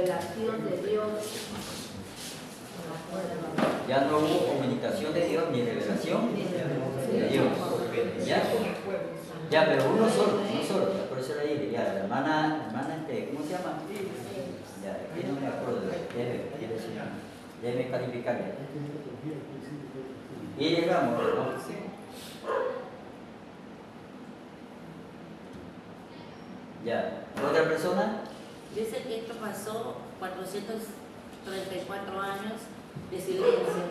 revelación de Dios. Ya no hubo comunicación de Dios ni revelación de Dios. Ya, pero uno solo, por eso le dije, ya, la hermana, ¿cómo se llama? Ya, aquí no me acuerdo, déjeme calificarle. Y llegamos, ¿no? Ya, ¿otra persona? Dice que esto pasó 434 años de silencio,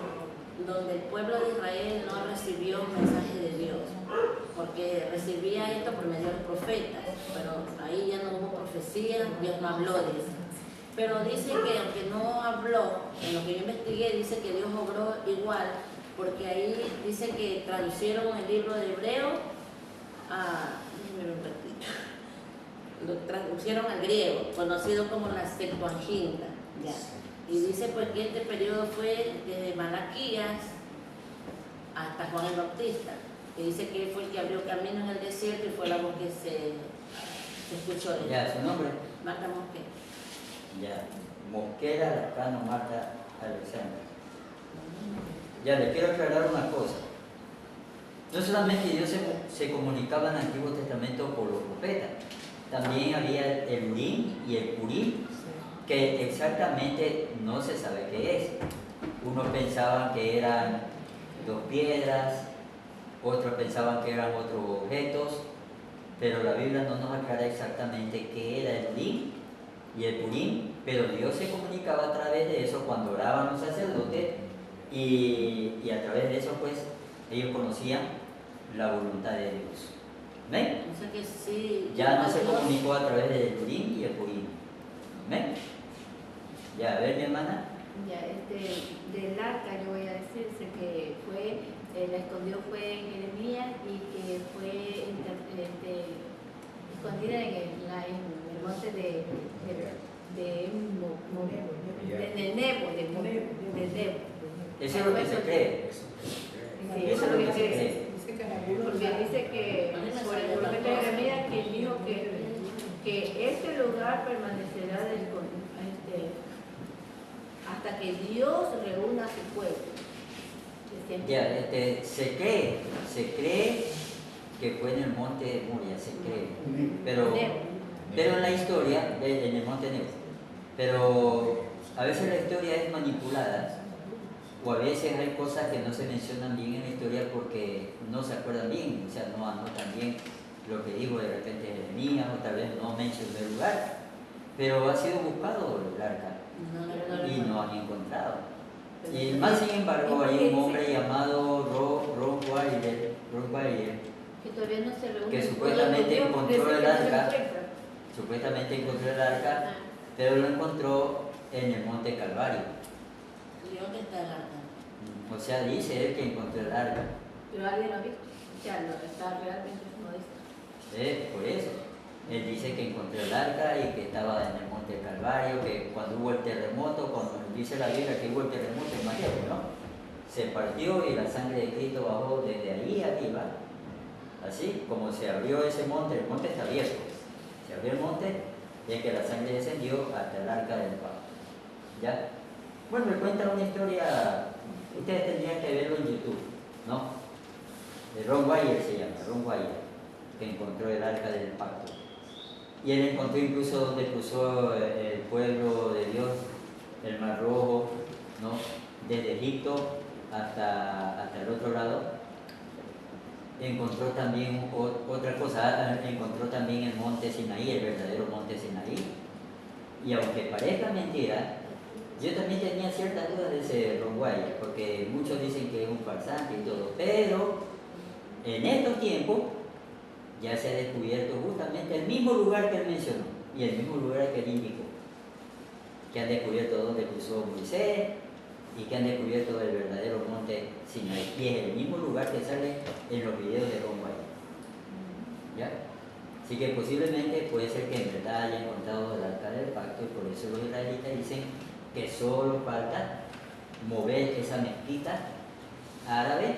donde el pueblo de Israel no recibió un mensaje de Dios, porque recibía esto por medio de profetas, pero ahí ya no hubo profecía, Dios no habló de eso. Pero dice que aunque no habló, en lo que yo investigué, dice que Dios obró igual, porque ahí dice que traducieron el libro de Hebreo a... lo traducieron al griego, conocido como la Septuaginta, ya. Y dice pues que este periodo fue desde Malaquías hasta Juan el Bautista, que dice que él fue el que abrió camino en el desierto y fue la voz que se escuchó de él. Ya, su nombre. Marta Mosquera. Ya, Mosquera Lascano Marta Alexandra. Ya, le quiero aclarar una cosa. No solamente Dios se comunicaba en el Antiguo Testamento por los profetas, también había el Urim y el Purim, que exactamente no se sabe qué es. Unos pensaban que eran 2 piedras, otros pensaban que eran otros objetos, pero la Biblia no nos aclara exactamente qué era el Urim y el Purim, pero Dios se comunicaba a través de eso cuando oraban los sacerdotes y a través de eso pues ellos conocían la voluntad de Dios. ¿Ven? O sea que sí, Ya no se comunicó a través del Urim y el Purim. ¿Ven? Ya, a ver, mi hermana. Ya, del arca yo voy a decirse que fue, la escondió fue en Jeremías y que fue escondida en el monte de Nebo. Eso es lo que se cree. Sí, Eso es lo que se cree. porque dice que por el profeta Jeremías que dijo que este lugar permanecerá hasta que Dios reúna a su pueblo. Ya, se cree que fue en el monte Moria, se cree, pero en la historia, en el monte Nebo, pero a veces la historia es manipulada, o a veces hay cosas que no se mencionan bien en la historia porque no se acuerdan bien, o sea, no anotan bien lo que dijo de repente Jeremías, o tal vez no mencionó el lugar, pero ha sido buscado el arca y no han encontrado. Y más sin embargo hay un hombre llamado Ron Wyatt Que todavía no se reúne. que supuestamente encontró el arca, pero lo encontró en el monte Calvario. ¿Y dónde está el arca? O sea, dice él que encontró el arca. Pero alguien lo ha visto. O sea, no está realmente como dice. Por eso. Él dice que encontró el arca y que estaba en el monte Calvario, que cuando hubo el terremoto, cuando dice la Biblia que hubo el terremoto, imagínate, ¿no? Se partió y la sangre de Cristo bajó desde ahí arriba, así como se abrió ese monte, el monte está abierto, se abrió el monte y es que la sangre descendió hasta el arca del pacto. ¿Ya? Bueno, me cuenta una historia, ustedes tendrían que verlo en YouTube, ¿no? De Ron Wyatt se llama, Ron Wyatt, que encontró el arca del pacto. Y él encontró incluso donde cruzó el pueblo de Dios, el Mar Rojo, ¿no? Desde Egipto hasta el otro lado. Encontró también otra cosa, encontró también el monte Sinaí, el verdadero monte Sinaí. Y aunque parezca mentira, yo también tenía ciertas dudas de ese Ron Wyatt, porque muchos dicen que es un farsante y todo, pero en estos tiempos ya se ha descubierto justamente el mismo lugar que él mencionó y el mismo lugar que él indicó, que han descubierto donde cruzó Moisés y que han descubierto el verdadero monte Sinaí, y es el mismo lugar que sale en los videos de Ron Wyatt. ¿Ya? Así que posiblemente puede ser que en verdad haya encontrado el arca del pacto, y por eso los israelitas dicen que solo falta mover esa mezquita árabe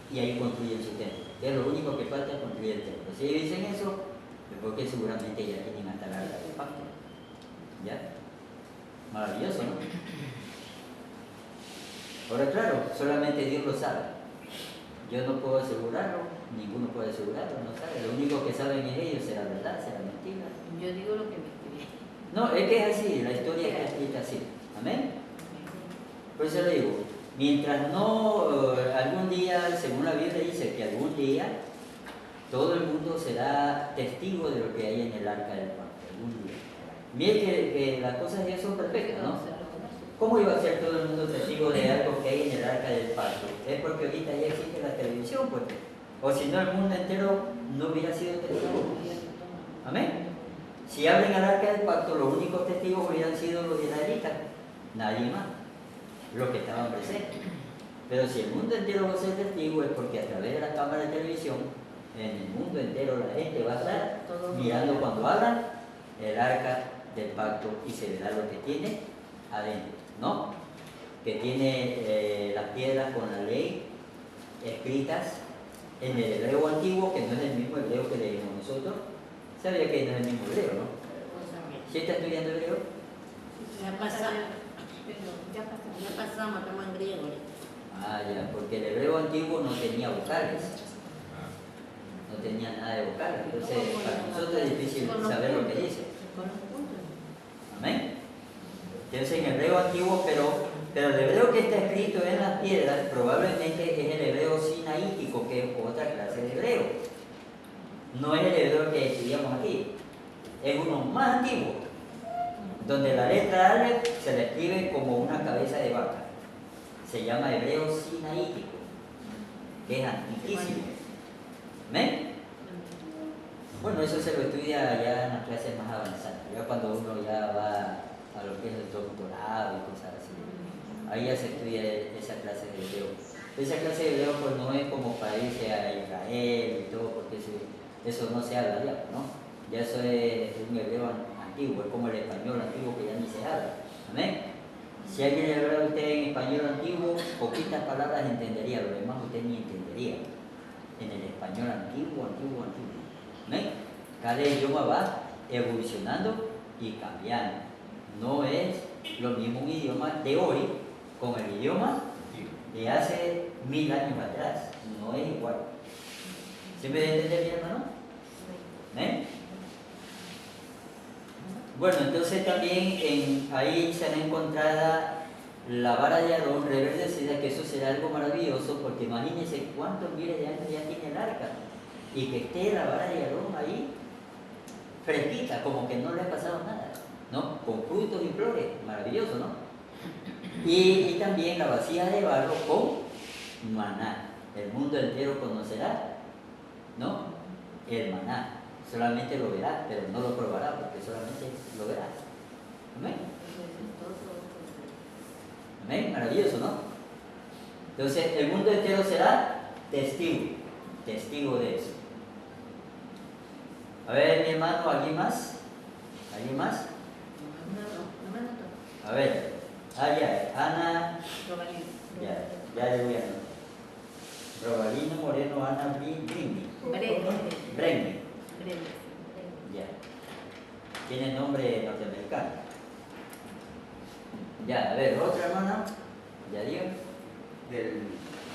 y ahí construyen su templo. Es lo único que falta es construir el templo. Si ellos dicen eso, es porque seguramente ya tienen hasta el arca del pacto. ¿Ya? Maravilloso, ¿no? Ahora, claro, solamente Dios lo sabe. Yo no puedo asegurarlo, ninguno puede asegurarlo, no sabe. Lo único que saben es ellos, será verdad, será mentira. Yo digo lo que me escribí. No, es que es así, la historia está escrita así. Amén. Por eso le digo, mientras no, algún día, según la Biblia dice que algún día todo el mundo será testigo de lo que hay en el arca del pacto, algún día. Miren que las cosas ya son perfectas, ¿no? ¿Cómo iba a ser todo el mundo testigo de algo que hay en el arca del pacto? Es porque ahorita ya existe la televisión, pues. O si no, el mundo entero no hubiera sido testigo. Amén. Si abren el arca del pacto, los únicos testigos hubieran sido los israelitas, nadie más, los que estaban presentes. Pero si el mundo entero va a ser testigo, es porque a través de la cámara de televisión, en el mundo entero la gente va a estar mirando cuando abran el arca del pacto y se verá lo que tiene adentro, ¿no? Que tiene las piedras con la ley escritas en el hebreo antiguo, que no es el mismo hebreo que leemos nosotros. Sabía que no es el mismo hebreo, ¿no? ¿Sí está estudiando hebreo? Ya pasamos, estamos en griego. Ah, ya, porque el hebreo antiguo no tenía vocales. No tenía nada de vocales. Entonces, para nosotros es difícil saber lo que dice. Amén. Entonces, en hebreo antiguo, pero el hebreo que está escrito en las piedras probablemente es el hebreo sinaítico, que es otra clase de hebreo. No es el hebreo que estudiamos aquí, es uno más antiguo, donde la letra Aleph se le escribe como una cabeza de vaca. Se llama hebreo sinaítico, que es antiquísimo. ¿Amén? Bueno, eso se lo estudia ya en las clases más avanzadas, ya cuando uno ya va a lo que es el doctorado y cosas así. Ahí ya se estudia esa clase de hebreo. Esa clase de hebreo pues no es como para irse a Israel y todo, porque eso no se habla ya, ¿no? Ya eso es un hebreo antiguo, es como el español antiguo que ya ni se habla. Amén. Si alguien le habla a usted en español antiguo, poquitas palabras entendería, lo demás usted ni entendería. En el español antiguo. Amén. Cada idioma va evolucionando y cambiando. No es lo mismo un idioma de hoy con el idioma de hace 1000 años atrás. No es igual. ¿Sí me debe entender, mi hermano? ¿Eh? Bueno, entonces también ahí se han encontrado la vara de Aarón reverdecida, que eso será algo maravilloso, porque imagínense cuántos miles de años ya tiene el arca, y que esté la vara de Aarón ahí fresquita, como que no le ha pasado nada, ¿no? Con frutos y flores, maravilloso, ¿no? Y también la vasija de barro con maná. El mundo entero conocerá, ¿no? El maná. Solamente lo verá, pero no lo probará, porque solamente lo verá. Amén. Amén, maravilloso, ¿no? Entonces, el mundo entero será testigo de eso. A ver, mi hermano, ¿alguien más? ¿Alguien más? A ver, ya, Ana, ya le voy a anotar. Robalino Moreno Ana Brengue. Ya. Tiene nombre norteamericano. Ya, a ver, otra hermana. Ya dio. Del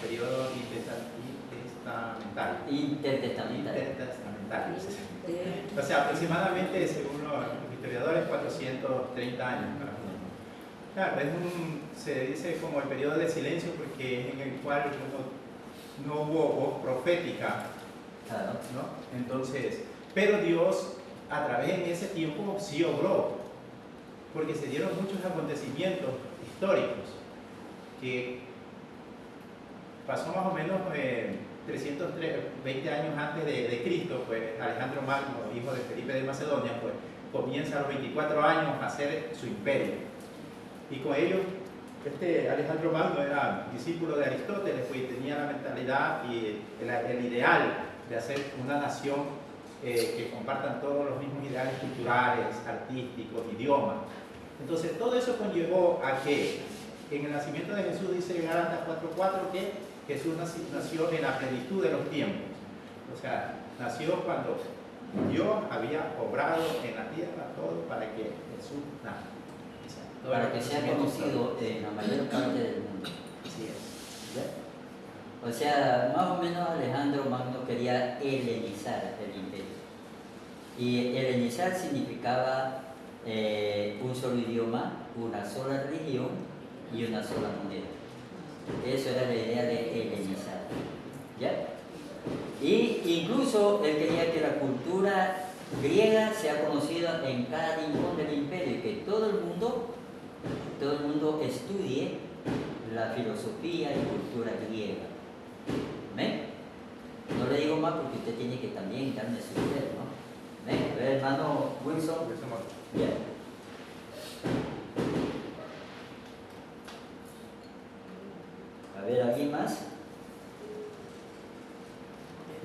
periodo intertestamental. O sea, aproximadamente, según los historiadores, 430 años. Claro, se dice como el periodo de silencio porque en el cual no hubo voz profética, ¿no? Entonces, pero Dios a través de ese tiempo sí obró, porque se dieron muchos acontecimientos históricos que pasó más o menos 320 años antes de Cristo, pues Alejandro Magno, hijo de Felipe de Macedonia, pues comienza a los 24 años a hacer su imperio. Y con ello, Alejandro Magno era discípulo de Aristóteles, pues tenía la mentalidad y el ideal de hacer una nación que compartan todos los mismos ideales culturales, artísticos, idiomas. Entonces, todo eso conllevó a que en el nacimiento de Jesús, dice Gálatas 4:4, que Jesús nació en la plenitud de los tiempos. O sea, nació cuando Dios había obrado en la tierra todo para que Jesús naciera. para que sea conocido en la mayor parte del mundo. Así es. ¿Ya? O sea, más o menos Alejandro Magno quería helenizar el imperio. Y helenizar significaba un solo idioma, una sola religión y una sola moneda. Eso era la idea de helenizar. ¿Ya? Y incluso él quería que la cultura griega sea conocida en cada rincón del imperio y que todo el mundo estudie la filosofía y cultura griega. ¿Ven? No le digo más porque usted tiene que también darme su idea, ¿no? ¿Ven? A ver, hermano Wilson. Ya. A ver, ¿alguien más?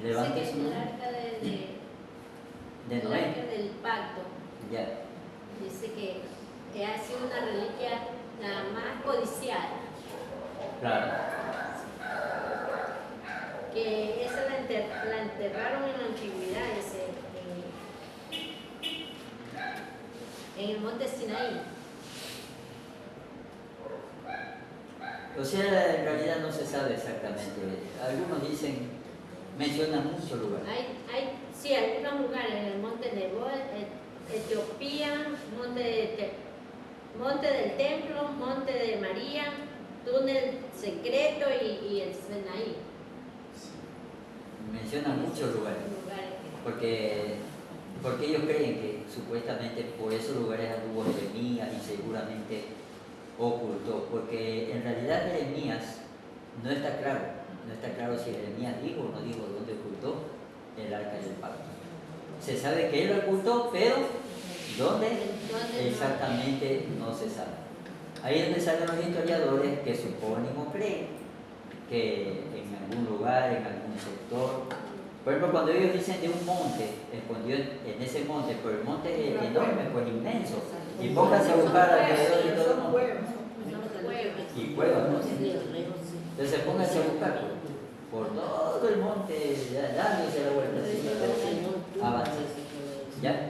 Levante Sé su que el mano. arca De el Noé. arca del pacto Ya. dice que ha sido una reliquia la más codiciada, Claro. que esa la enterraron en la antigüedad, dice, en el monte Sinaí. O sea, en realidad no se sabe exactamente. Algunos dicen, mencionan muchos lugares. Sí, algunos lugares, en el monte Nebo, Etiopía, monte del Templo, monte de María, túnel secreto y el Sinaí. Mencionan muchos lugares. Porque ellos creen que supuestamente por esos lugares anduvo Jeremías y seguramente ocultó. Porque en realidad Jeremías no está claro si Jeremías dijo o no dijo dónde ocultó el arca del pacto. Se sabe que él lo ocultó, pero ¿dónde? Exactamente no se sabe. Ahí es donde salen los historiadores que suponen o creen que en algún lugar, en algún sector. Por ejemplo, cuando ellos dicen de un monte, escondió en ese monte, pero el monte es enorme, pues inmenso. Y pónganse a buscar alrededor de todo el monte. Y cuevas, ¿no? Entonces pónganse a buscar por todo el monte, dándose la vuelta, avanza. ¿Ya?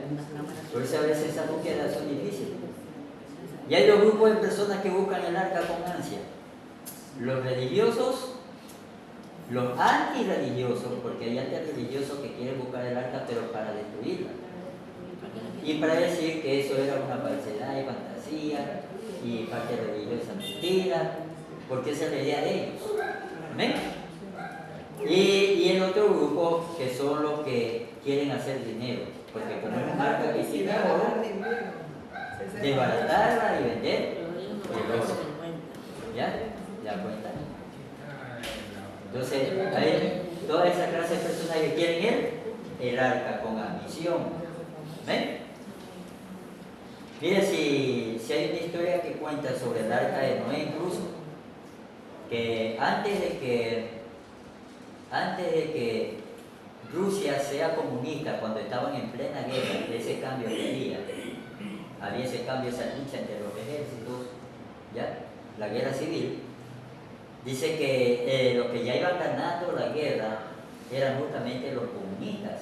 Por eso a veces esas búsquedas son difíciles. Y hay dos grupos de personas que buscan el arca con ansia. Los religiosos, los antirreligiosos, porque hay antirreligiosos que quieren buscar el arca pero para destruirla. Y para decir que eso era una falsedad y fantasía y parte religiosa mentira, porque esa es la idea de ellos. ¿Ven? Y el otro grupo que son los que quieren hacer dinero, porque como es un arca que tiene oro, desbaratarla y vender el oro. ¿Ya? ¿Ya cuenta? Entonces, hay toda esa clase de personas que quieren el arca con ambición. ¿Ven? Mire, si hay una historia que cuenta sobre el arca de Noé incluso, que antes de que Rusia sea comunista, cuando estaban en plena guerra, de ese cambio que había ese cambio, esa lucha entre los ejércitos, ¿ya? La guerra civil, dice que los que ya iban ganando la guerra eran justamente los comunistas.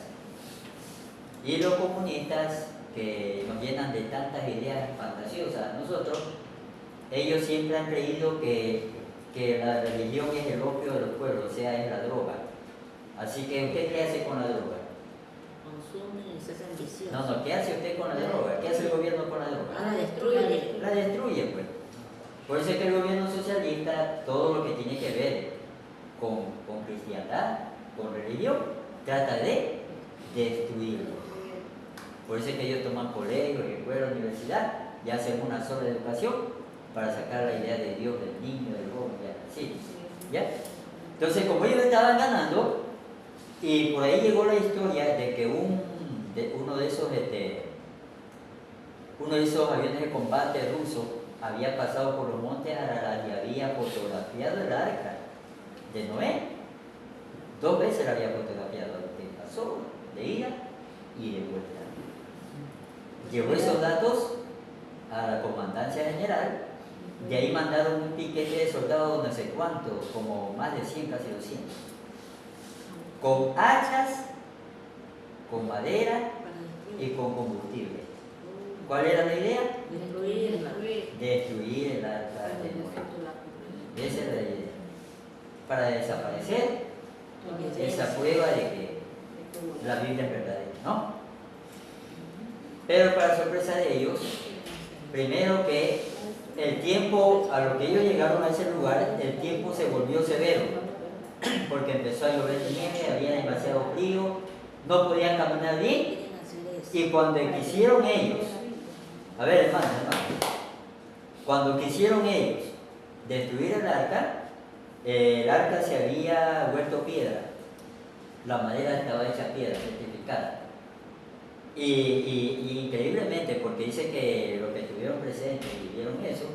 Y los comunistas que nos llenan de tantas ideas fantasiosas a nosotros, ellos siempre han creído que la religión es el opio de los pueblos, o sea, es la droga. Así que, ¿usted qué hace con la droga? Consumen y se hacen viciosos. No, ¿qué hace usted con la droga? ¿Qué hace el gobierno con la droga? La destruye. La destruye, pues. Por eso es que el gobierno socialista, todo lo que tiene que ver con cristiandad, con religión, trata de destruirlo. Por eso es que ellos toman colegios, escuelas, universidad, y hacen una sola educación para sacar la idea de Dios, del niño, del joven, ¿sí? ¿Ya? Entonces, como ellos estaban ganando, y por ahí llegó la historia de que uno de esos aviones de combate ruso había pasado por los montes Ararat y había fotografiado el arca de Noé. 2 veces la había fotografiado, que pasó de ida y de vuelta. Llevó esos datos a la comandancia general. De ahí mandaron un piquete de soldados no sé cuánto, como más de 100, casi 200, con hachas, con madera y con combustible. ¿Cuál era la idea? Destruirla. Destruir para desaparecer esa prueba de que la Biblia es verdadera, ¿no? Pero para sorpresa de ellos, primero que el tiempo, a lo que ellos llegaron a ese lugar, el tiempo se volvió severo, porque empezó a llover nieve, había demasiado frío, no podían caminar bien, y cuando quisieron ellos, a ver hermanos, cuando quisieron ellos destruir el arca se había vuelto piedra, la madera estaba hecha piedra, certificada. Y increíblemente, porque dice que los que estuvieron presentes y vieron eso,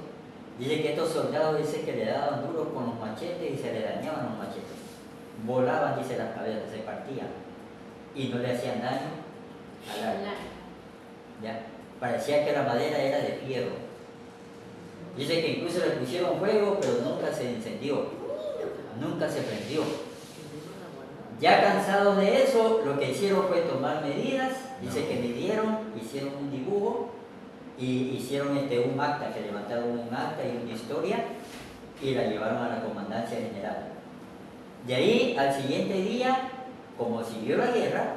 dice que estos soldados dice que le daban duros con los machetes y se le dañaban los machetes. Volaban, dice, las cabezas, se partían y no le hacían daño al arca. ¿Ya? Parecía que la madera era de fierro. Dice que incluso le pusieron fuego, pero nunca se encendió, nunca se prendió. Ya cansados de eso, lo que hicieron fue tomar medidas. Dice que midieron, hicieron un dibujo y hicieron un acta, que levantaron un acta y una historia y la llevaron a la comandancia general. De ahí al siguiente día, como siguió la guerra,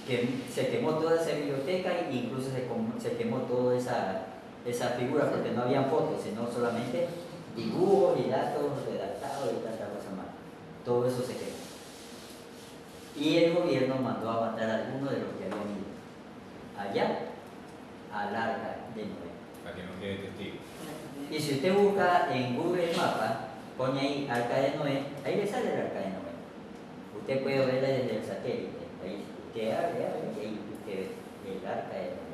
que se quemó toda esa biblioteca e incluso se quemó toda esa figura, porque no habían fotos, sino solamente dibujos y datos redactados y tanta cosa más. Todo eso se quemó. Y el gobierno mandó a matar a algunos de los que habían ido allá al arca de Noé. Para que no quede testigo. Y si usted busca en Google Mapa, pone ahí arca de Noé, ahí le sale el arca de Noé. Usted puede verla desde el satélite. Ahí usted abre y ahí usted ve el arca de Noé.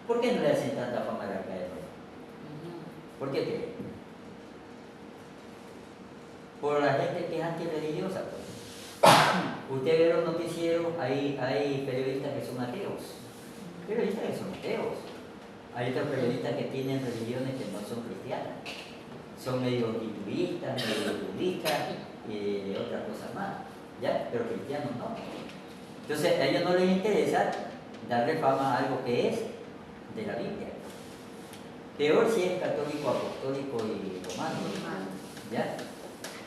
¿Por qué no le hacen tanta fama al arca de Noé? ¿Por qué cree? Por la gente que es antirreligiosa, pues. Usted ve los noticieros, hay periodistas que son ateos, hay otros periodistas que tienen religiones que no son cristianas, son medio hinduistas, medio budistas y de otras cosas más, ¿ya? Pero cristianos no. Entonces a ellos no les interesa darle fama a algo que es de la Biblia. Peor si es católico, apostólico y romano, ¿ya?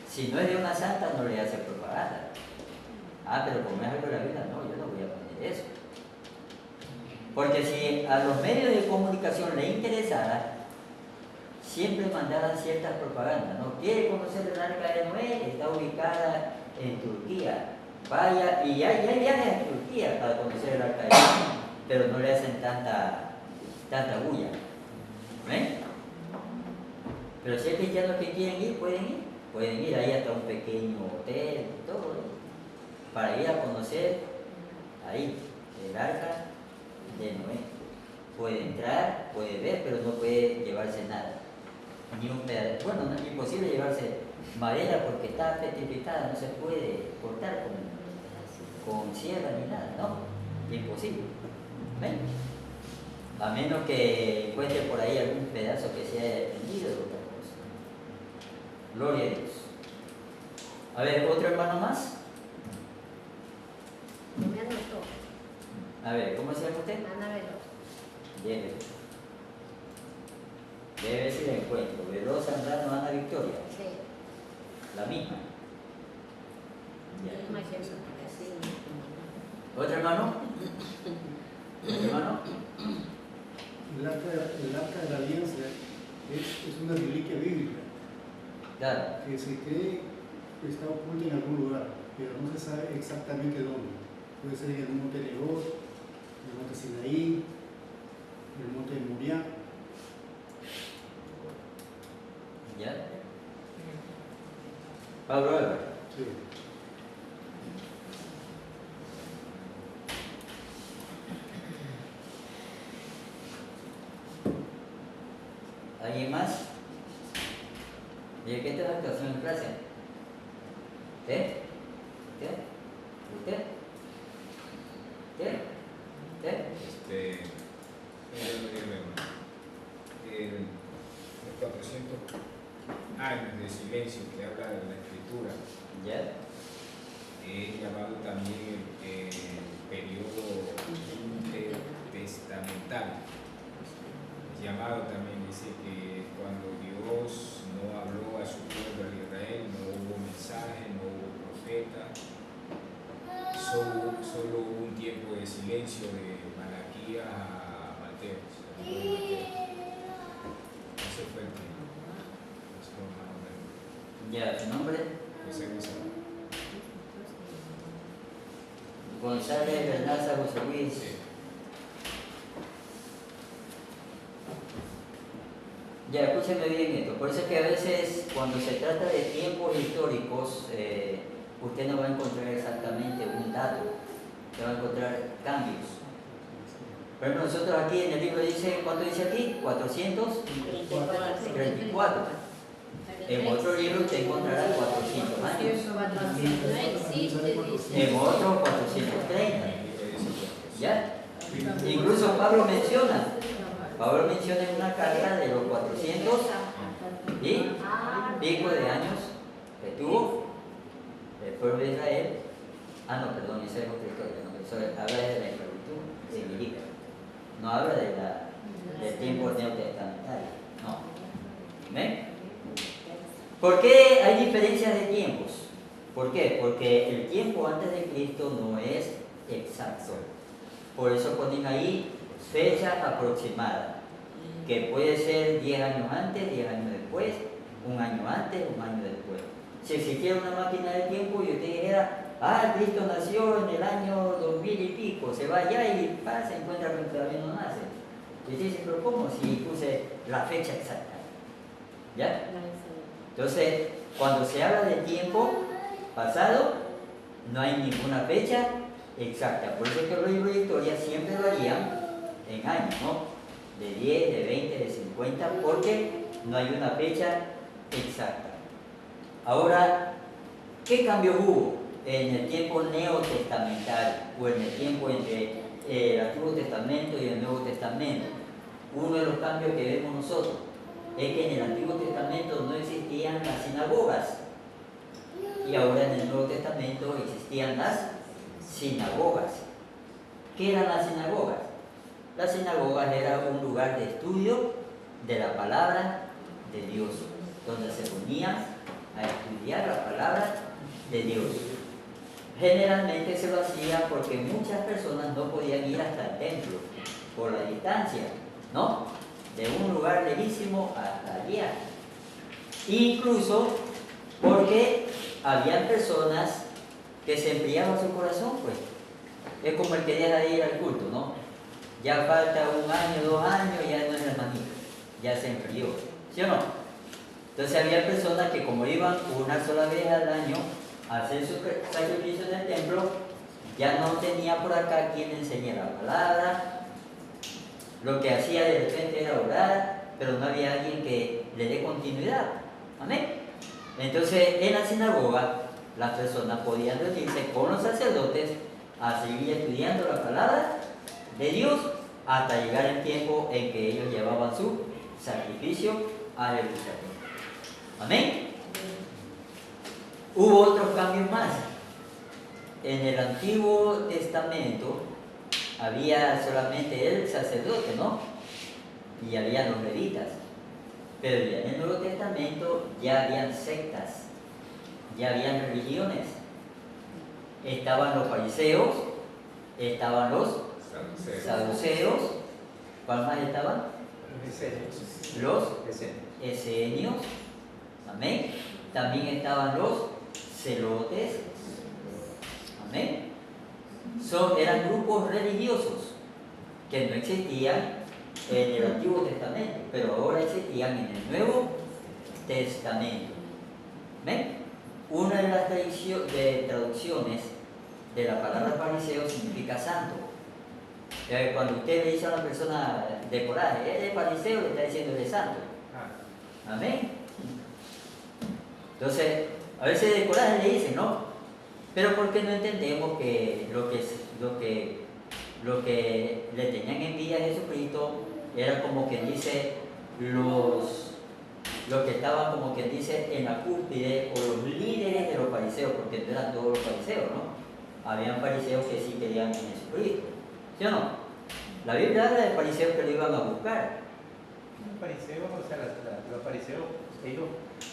Si no es de una santa, no le hace propaganda. Ah, pero como es algo de la Biblia, no, yo no voy a poner eso. Porque si a los medios de comunicación le interesara, siempre mandaran ciertas propagandas, ¿no? ¿Quiere conocer el arca de Noé? Está ubicada en Turquía. Vaya, y hay viajes a Turquía para conocer el arca de Noé, pero no le hacen tanta bulla. ¿Ven? Pero si hay cristianos que quieren ir, pueden ir ahí hasta un pequeño hotel y todo, ¿no? Para ir a conocer ahí el arca de Noé. Puede entrar, puede ver, pero no puede llevarse nada, ni un pedazo. Bueno, no es imposible llevarse madera porque está petrificada, no se puede cortar con sierra ni nada, no, imposible. ¿Ven? A menos que encuentre por ahí algún pedazo que se haya desprendido de otra cosa. Gloria a Dios. A ver, otro hermano más. Me anotó. A ver, ¿cómo se llama usted? Ana Veloz. Debe ver si la encuentro. Veloz Zambrano, Ana Victoria. Sí. La misma. Ya. Misma que eso, sí. ¿Otro hermano? ¿Otro hermano? El arca de la alianza es una reliquia bíblica Claro. que se cree que está oculta en algún lugar, pero no se sabe exactamente dónde. Puede ser en el monte Nebo, en el monte Sinaí, en el monte de Moriah. ¿Ya? Pablo Álvarez. Sí. ¿Alguien más? ¿Y qué tal la actuación en clase? ¿Usted? ¿Usted? ¿Usted? ¿Usted? ¿Usted? El 400 años de silencio que habla de la escritura, ¿Ya? es llamado también el periodo intertestamental. Es llamado también, dice que cuando Dios no habló a su pueblo de Israel, no hubo mensaje Ya, su nombre. José González. González Bernaza José Luis. Sí. Ya, escúcheme bien esto. Por eso es que a veces cuando se trata de tiempos históricos, usted no va a encontrar exactamente un dato, usted va a encontrar cambios. Por ejemplo, nosotros aquí en el libro dice, ¿cuánto dice aquí? 434. En otro libro usted encontrará 400 años. 400 no existe, dice. En otro 430. ¿Ya? Incluso Pablo menciona en una carta de los 400 y pico de años que tuvo el pueblo de Israel. Ah, no, perdón, esa es otra historia. No, eso habla de la esclavitud en Egipto. No habla del tiempo neotestamentario. No. ¿Ven? ¿Por qué hay diferencias de tiempos? ¿Por qué? Porque el tiempo antes de Cristo no es exacto. Por eso ponen ahí fecha aproximada, que puede ser 10 años antes, 10 años después, un año antes, un año después. Si existiera una máquina de tiempo y usted dijera, Cristo nació en el año 2000 y pico, se va allá y se encuentra que todavía no nace. Y dice, pero ¿cómo si puse la fecha exacta? ¿Ya? Entonces, cuando se habla de tiempo pasado, no hay ninguna fecha exacta. Por eso es que los libros de historia siempre varían en años, ¿no? De 10, de 20, de 50, porque no hay una fecha exacta. Ahora, ¿qué cambios hubo en el tiempo neotestamentario o en el tiempo entre el Antiguo Testamento y el Nuevo Testamento? Uno de los cambios que vemos nosotros es que en el Antiguo Testamento no existían las sinagogas y ahora en el Nuevo Testamento existían las sinagogas. ¿Qué eran las sinagogas? Las sinagogas eran un lugar de estudio de la palabra de Dios, donde se reunían a estudiar la palabra de Dios. Generalmente se lo hacía porque muchas personas no podían ir hasta el templo por la distancia, ¿no? De un lugar lejísimo hasta allá. Incluso porque había personas que se enfriaban su corazón, pues. Es como el que deja de ir al culto, ¿no? Ya falta 1 año, 2 años, ya no es hermanito, ya se enfrió, ¿sí o no? Entonces había personas que como iban una sola vez al año a hacer sus sacrificios en el templo, ya no tenía por acá quien enseñe la palabra. Lo que hacía de repente era orar, pero no había alguien que le dé continuidad. Amén. Entonces, en la sinagoga, las personas podían reunirse con los sacerdotes a seguir estudiando la palabra de Dios hasta llegar el tiempo en que ellos llevaban su sacrificio a Jerusalén. Amén. Hubo otros cambios más. En el Antiguo Testamento había solamente el sacerdote, ¿no? Y había los levitas. Pero ya en el Nuevo Testamento ya habían sectas, ya habían religiones. Estaban los fariseos, estaban los saduceos. ¿Cuál más estaban? Los esenios. Amén. También estaban los celotes. Amén. Eran grupos religiosos que no existían en el Antiguo Testamento, pero ahora existían en el Nuevo Testamento. ¿Ven? Una de las traducciones de la palabra fariseo significa santo. Cuando usted le dice a una persona de coraje, él es fariseo, le está diciendo él es santo. Amén. Entonces, a veces de coraje le dicen, ¿no? Pero porque no entendemos que lo que le tenían envidia a Jesucristo era como quien dice los que estaban como quien dice en la cúspide o los líderes de los fariseos, porque no eran todos los fariseos, ¿no? Habían fariseos que sí querían en Jesucristo, ¿sí o no? La Biblia habla de fariseos que lo iban a buscar. Los fariseos, los fariseos, ellos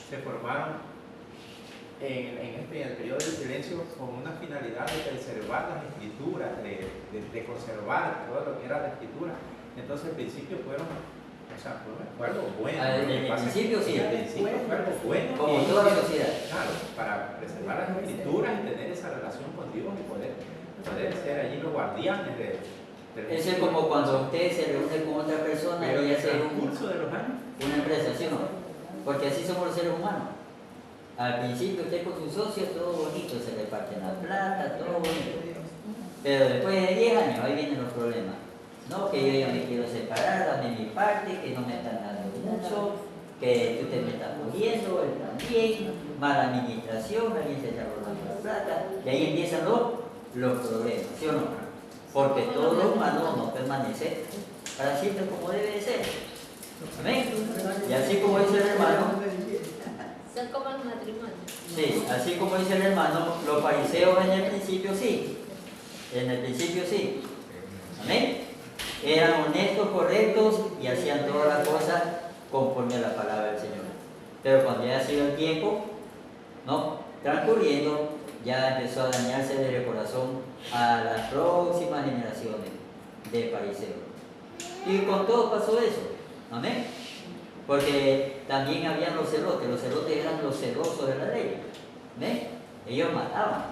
se formaron en el periodo del silencio con una finalidad de preservar las escrituras, de conservar todo lo que era la escritura. Entonces al principio fueron O sea, fue algo bueno. En el principio sí. Al principio fue algo bueno. Como toda la sociedad. Claro, para preservar las escrituras y tener esa relación con Dios y poder ser allí los guardianes del Eso es como cuando usted se reúne con otra persona pero y en hace el curso de los años. una empresa, ¿sí o no? Porque así somos los seres humanos. Al principio usted con sus socios, todo bonito, se reparten la plata, todo bonito. Pero después de 10 años, ahí vienen los problemas. No, que yo ya me quiero separar, dame mi parte, que no me están dando mucho, que tú te me estás jodiendo, él también, mala administración, alguien se está robando la plata. Y ahí empiezan los problemas, ¿sí o no? Porque todo lo humano no permanece para siempre como debe de ser. ¿Amén? Y así como dice el hermano, Son como los matrimonios. sí, así como dice el hermano, los fariseos en el principio sí. En el principio sí. Amén. Eran honestos, correctos y hacían todas las cosas conforme a la palabra del Señor. Pero cuando ya ha sido el tiempo, ¿no? Transcurriendo, ya empezó a dañarse desde el corazón a las próximas generaciones de fariseos. Y con todo pasó eso. Amén. Porque también habían los celotes eran los celosos de la ley. ¿Ven? Ellos mataban.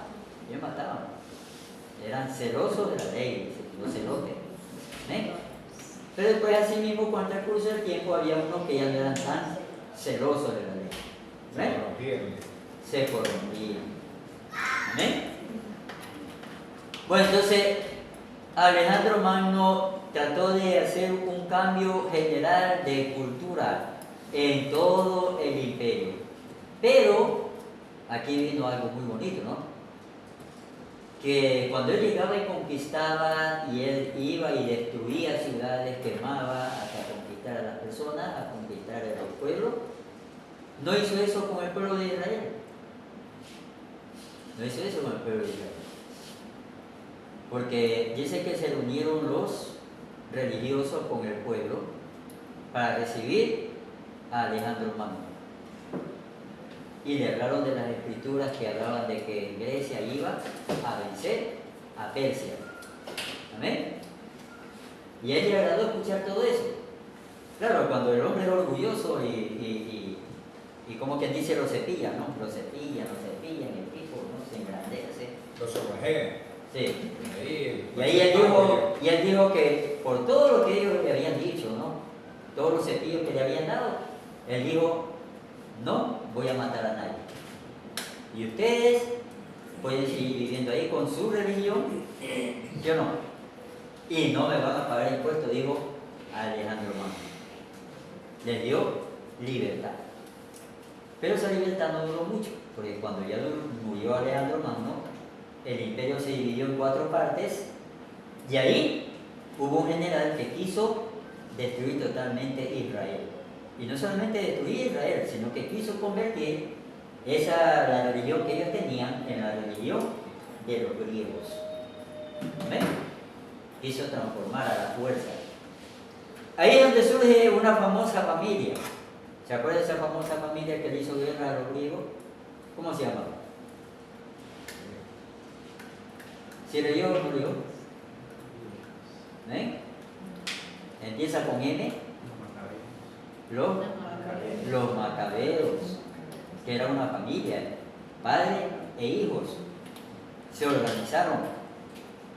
Eran celosos de la ley, los celotes. ¿Ven? Pero después, así mismo, con el transcurso del tiempo, había unos que ya no eran tan celosos de la ley. ¿Ven? Se corrompían. ¿Amén? Bueno, entonces, Alejandro Magno trató de hacer un cambio general de cultura en todo el imperio. Pero aquí vino algo muy bonito, ¿no? Que cuando él llegaba y conquistaba, y él iba y destruía ciudades, quemaba hasta conquistar a las personas, a conquistar a los pueblos, no hizo eso con el pueblo de Israel. No hizo eso con el pueblo de Israel. Porque dice que se reunieron los religiosos con el pueblo para recibir a Alejandro Magno. Y le hablaron de las escrituras que hablaban de que Grecia iba a vencer a Persia. Amén. Y a él le agradó escuchar todo eso. Claro, cuando el hombre es orgulloso y como quien dice, lo cepilla, ¿no? Lo cepillan, el tipo, ¿no? Se engrandece. Lo sobajean. Sí. Y ahí él dijo que por todo lo que ellos le habían dicho, ¿no? Todos los cepillos que le habían dado, él dijo, no voy a matar a nadie. Y ustedes pueden seguir viviendo ahí con su religión, ¿sí o no? Y no me van a pagar impuestos, dijo Alejandro Magno. Les dio libertad. Pero esa libertad no duró mucho, porque cuando ya murió Alejandro Magno, el imperio se dividió en 4 partes, y ahí hubo un general que quiso destruir totalmente Israel. Y no solamente destruir Israel, sino que quiso convertir la religión que ellos tenían en la religión de los griegos. ¿Ven? Quiso transformar a la fuerza. Ahí es donde surge una famosa familia. ¿Se acuerdan de esa famosa familia que le hizo guerra a los griegos? ¿Cómo se llama? ¿Sí leyó o no leyó? ¿Ven? Empieza con M. Los macabeos, que era una familia, padre e hijos, se organizaron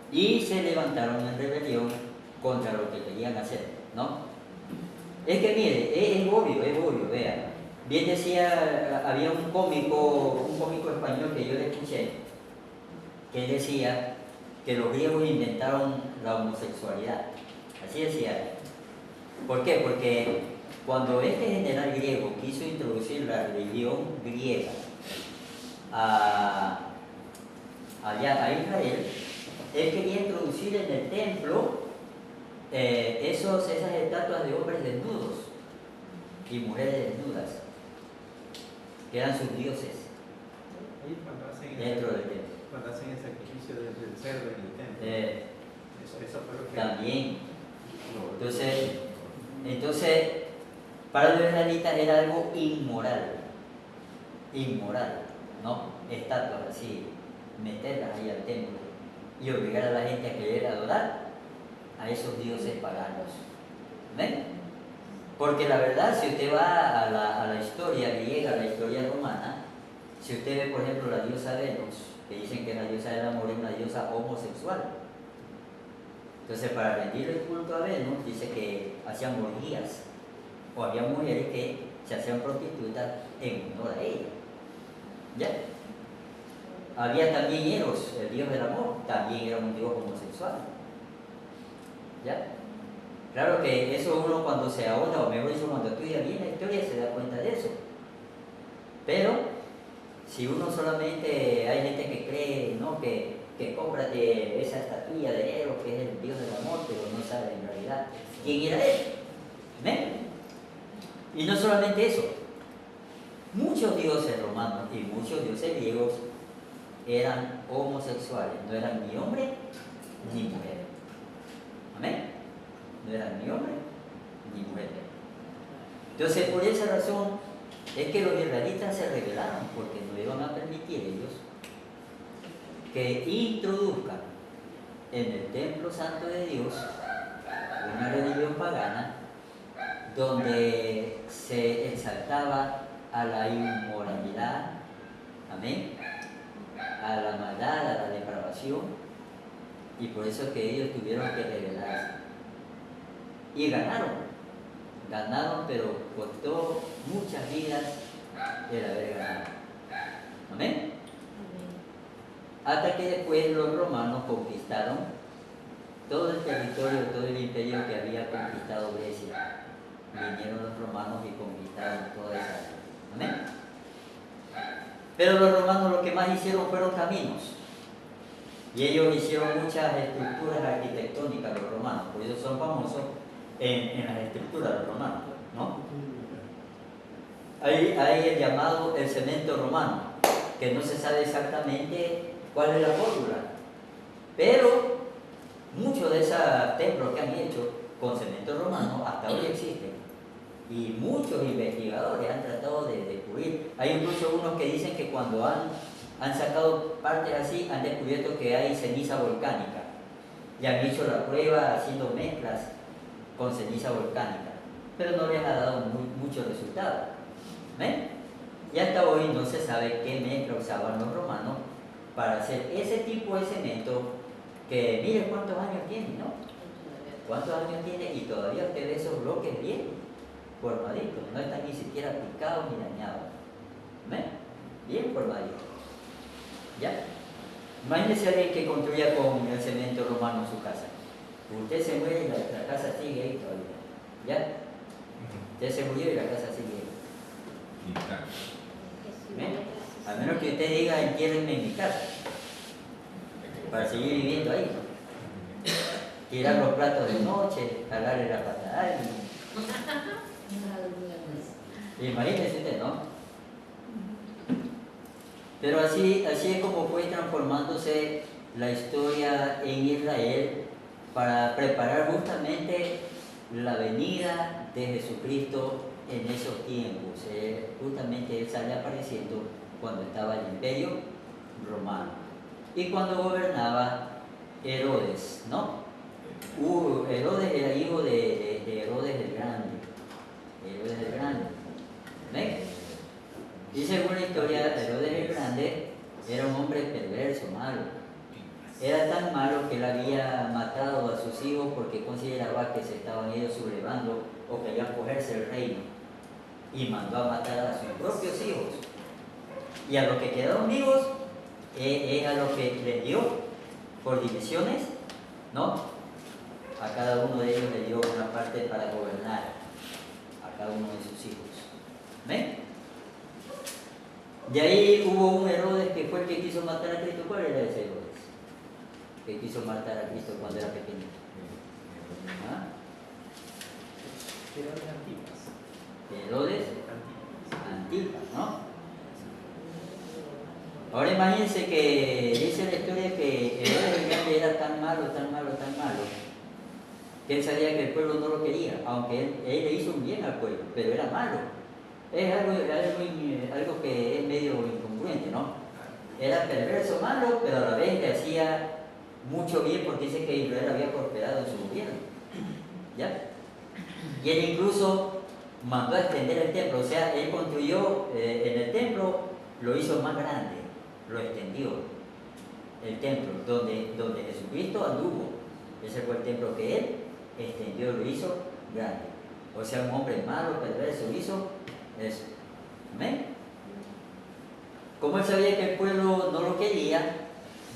y se levantaron en rebelión contra lo que querían hacer, ¿no? Es que mire, es obvio, vea. Bien decía, había un cómico español que yo le escuché, que decía que los griegos inventaron la homosexualidad. Así decía. ¿Por qué? Porque cuando este general griego quiso introducir la religión griega allá a Israel, él quería introducir en el templo esas estatuas de hombres desnudos y mujeres desnudas, que eran sus dioses dentro del templo. Cuando hacen el sacrificio del cerdo en el templo. Eso fue lo que... También. Entonces, para los israelitas era algo inmoral, ¿no? Estatuas así, meterlas ahí al templo y obligar a la gente a querer adorar a esos dioses paganos. ¿Ven? Porque la verdad, si usted va a la historia griega, a la historia romana, si usted ve, por ejemplo, la diosa Venus, que dicen que la diosa del amor es una diosa homosexual. Entonces, para rendir el culto a Venus, dice que hacían orgías, o había mujeres que se hacían prostitutas en honor a ella. ¿Ya? Había también Eros, el dios del amor, también era un dios homosexual. ¿Ya? Claro que eso uno cuando se ahonda, o mejor dicho, cuando estudia bien la historia, se da cuenta de eso. Pero, si uno solamente, hay gente que cree, ¿no?, que cómprate esa estatuilla de Eros, que es el dios del amor, pero no sabe en realidad quién era él. ¿Ven? Y no solamente eso, muchos dioses romanos y muchos dioses griegos eran homosexuales, no eran ni hombre ni mujer. ¿Amén? No eran ni hombre ni mujer. Entonces, por esa razón es que los israelitas se rebelaron, porque no iban a permitir ellos que introduzcan en el templo santo de Dios una religión pagana donde se exaltaba a la inmoralidad, amén, a la maldad, a la depravación, y por eso es que ellos tuvieron que rebelarse. Y ganaron, pero costó muchas vidas el haber ganado. Amén. Hasta que después los romanos conquistaron todo el territorio, todo el imperio que había conquistado Grecia. Vinieron los romanos y conquistaron toda esa área. Amén. Pero los romanos lo que más hicieron fueron caminos. Y ellos hicieron muchas estructuras arquitectónicas, los romanos. Por eso son famosos en las estructuras los romanos, ¿no? Hay el llamado el cemento romano, que no se sabe exactamente cuál es la fórmula. Pero muchos de esos templos que han hecho con cemento romano hasta hoy existen. Y muchos investigadores han tratado de descubrir. Hay incluso unos que dicen que cuando han sacado partes así, han descubierto que hay ceniza volcánica. Y han hecho la prueba haciendo mezclas con ceniza volcánica. Pero no les ha dado mucho resultado. ¿Ven? Y hasta hoy no se sabe qué mezcla usaban los romanos para hacer ese tipo de cemento que miren cuántos años tiene, ¿no? ¿Cuántos años tiene? Y todavía usted ve esos bloques bien formaditos, no están ni siquiera picados ni dañados. ¿Ven? Bien formaditos. ¿Ya? Imagínese a alguien que construya con el cemento romano su casa. Usted se muere y la casa sigue ahí todavía. ¿Ya? Usted se murió y la casa sigue ahí. ¿Ven? A menos que usted diga, entiérrenme en mi casa, para seguir viviendo ahí. Tirar los platos de noche, jalarle la pata a alguien. Imagínese usted, ¿no? Pero así es como fue transformándose la historia en Israel para preparar justamente la venida de Jesucristo en esos tiempos. Justamente Él sale apareciendo cuando estaba el imperio romano y cuando gobernaba Herodes, ¿no? Herodes era hijo de Herodes el Grande. Herodes el Grande. ¿Ven? Y según la historia, Herodes el Grande era un hombre perverso, malo. Era tan malo que él había matado a sus hijos porque consideraba que se estaban ellos sublevando o querían cogerse el reino. Y mandó a matar a sus propios hijos. Y a los que quedaron vivos, es a los que les dio por divisiones, ¿no? A cada uno de ellos le dio una parte para gobernar a cada uno de sus hijos. ¿Ven? De ahí hubo un Herodes que fue el que quiso matar a Cristo. ¿Cuál era ese Herodes? Que quiso matar a Cristo cuando era pequeño. ¿Ah? Herodes Antipas, ¿no? Ahora imagínense que dice la historia que Herodes el Grande era tan malo, que él sabía que el pueblo no lo quería, aunque él le hizo un bien al pueblo, pero era malo. Es algo que es medio incongruente, ¿no? Era perverso, malo, pero a la vez le hacía mucho bien porque dice que Israel había prosperado en su gobierno. ¿Ya? Y él incluso mandó a extender el templo, o sea, él construyó en el templo, lo hizo más grande, lo extendió, el templo, donde Jesucristo anduvo, ese fue el templo que él extendió, lo hizo grande, o sea, un hombre malo, perverso, hizo eso, amén. Como él sabía que el pueblo no lo quería,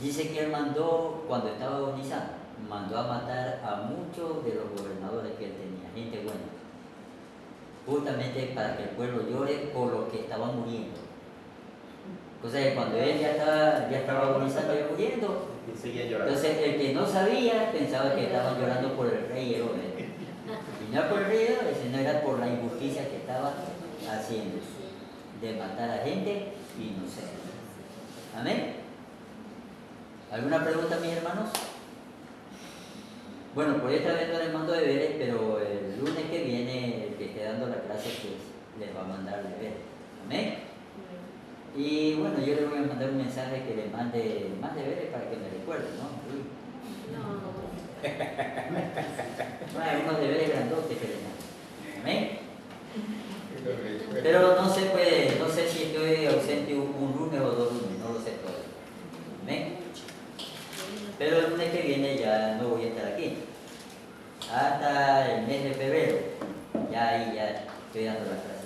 dice que él mandó, cuando estaba agonizando, mandó a matar a muchos de los gobernadores que él tenía, gente buena, justamente para que el pueblo llore por los que estaban muriendo. O sea, cuando él ya estaba agonizando y muriendo, Y seguía llorando. entonces el que no sabía pensaba que estaban llorando por el rey Herodes. Y no por el rey Herodes, sino era por la injusticia que estaba haciendo, de matar a gente inocente. Amén. ¿Alguna pregunta, mis hermanos? Bueno, por esta vez no les mando deberes, pero el lunes que viene, el que esté dando la clase, pues les va a mandar deberes. Amén. Y bueno, yo les voy a mandar un mensaje que les mande más deberes para que me recuerden, ¿no? Hay unos deberes grandotes que les mando. Amén. Pero no sé, pues, no sé si estoy ausente un lunes o 2 lunes, no lo sé todavía. Amén. Pero el lunes que viene ya no voy a estar aquí. Hasta el mes de febrero. Ya ahí ya estoy dando la clase.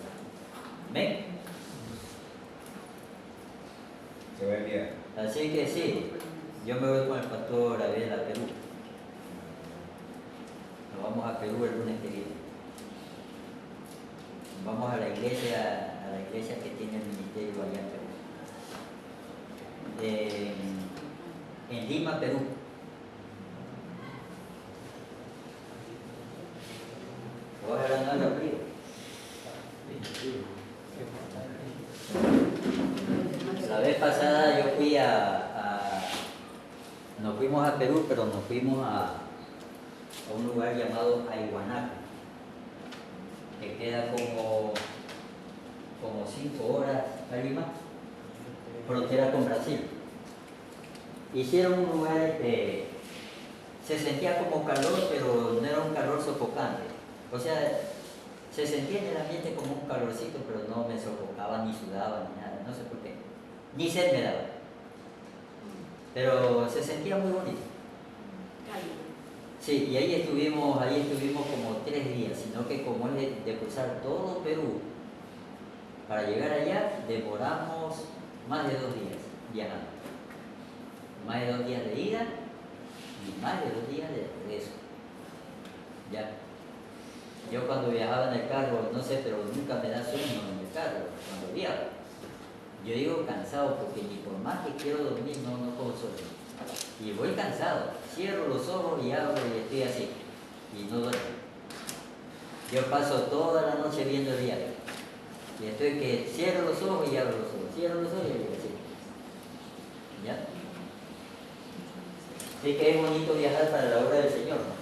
Amén. Se va a enviar. Así que sí, yo me voy con el pastor Abel a Perú. Nos vamos a Perú el lunes que viene. Vamos a la iglesia que tiene el ministerio allá en Perú. En Lima, Perú. Ojalá no haya frío. La vez pasada yo fui nos fuimos a Perú, pero nos fuimos a un lugar llamado Aiguanaco, que queda como 5 horas a Lima, frontera con Brasil. Hicieron un lugar, se sentía como calor, pero no era un calor sofocante. O sea, se sentía en el ambiente como un calorcito, pero no me sofocaba, ni sudaba, ni nada, no sé por qué. Ni sed me daba. Pero se sentía muy bonito. Sí, y ahí estuvimos como 3 días, sino que como es de cruzar todo Perú, para llegar allá demoramos más de 2 días viajando. Más de 2 días de ida y más de 2 días de regreso. Ya. Yo cuando viajaba en el carro, no sé, pero nunca me da sueño en el carro cuando viajo. Yo digo cansado porque ni por más que quiero dormir no puedo dormir. Y voy cansado, cierro los ojos y abro y estoy así. Y no duermo. Yo paso toda la noche viendo el diario. Y estoy que cierro los ojos y abro los ojos, cierro los ojos y abro así. ¿Ya? Así que es bonito viajar para la obra del Señor, ¿no?